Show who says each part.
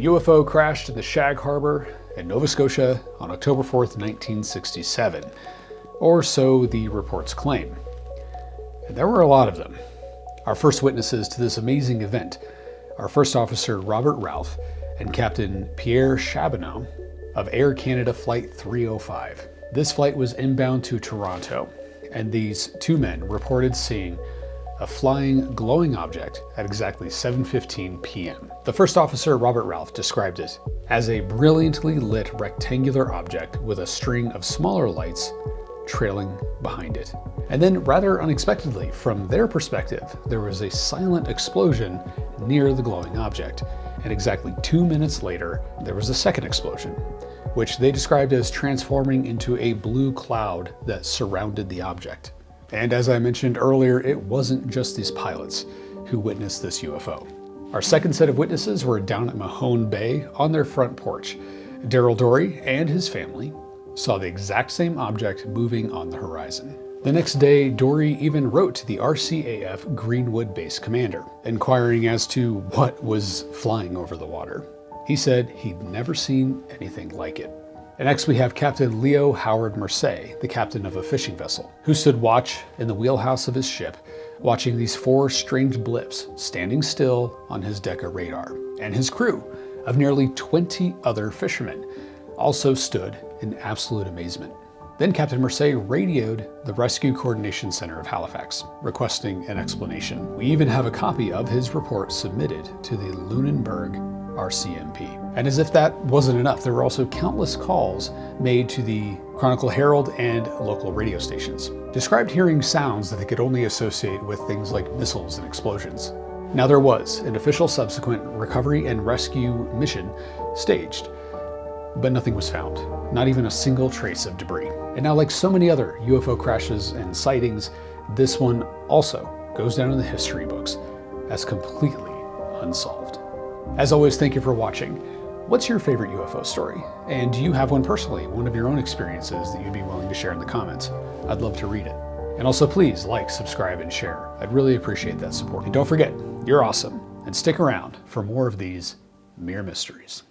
Speaker 1: UFO crashed in the Shag Harbor in Nova Scotia on October 4th, 1967, or so the reports claim. And there were a lot of them. Our first witnesses to this amazing event are First Officer Robert Ralph and Captain Pierre Chaboneau of Air Canada Flight 305. This flight was inbound to Toronto, and these two men reported seeing a flying, glowing object at exactly 7:15 p.m. The first officer, Robert Ralph, described it as a brilliantly lit rectangular object with a string of smaller lights trailing behind it. And then, rather unexpectedly, from their perspective, there was a silent explosion near the glowing object. And exactly 2 minutes later, there was a second explosion, which they described as transforming into a blue cloud that surrounded the object. And as I mentioned earlier, it wasn't just these pilots who witnessed this UFO. Our second set of witnesses were down at Mahone Bay on their front porch. Daryl Dory and his family saw the exact same object moving on the horizon. The next day, Dory even wrote to the RCAF Greenwood Base commander, inquiring as to what was flying over the water. He said he'd never seen anything like it. And next we have Captain Leo Howard Mercier, the captain of a fishing vessel, who stood watch in the wheelhouse of his ship, watching these four strange blips standing still on his Deca radar. And his crew of nearly 20 other fishermen also stood in absolute amazement. Then Captain Mercier radioed the Rescue Coordination Center of Halifax, requesting an explanation. We even have a copy of his report submitted to the Lunenburg RCMP. And as if that wasn't enough, there were also countless calls made to the Chronicle Herald and local radio stations. Described hearing sounds that they could only associate with things like missiles and explosions. Now there was an official subsequent recovery and rescue mission staged, but nothing was found, not even a single trace of debris. And now, like so many other UFO crashes and sightings, this one also goes down in the history books as completely unsolved. As always, thank you for watching. What's your favorite UFO story? And do you have one personally, one of your own experiences that you'd be willing to share in the comments? I'd love to read it. And also please like, subscribe, and share. I'd really appreciate that support. And don't forget, you're awesome. And stick around for more of these mere mysteries.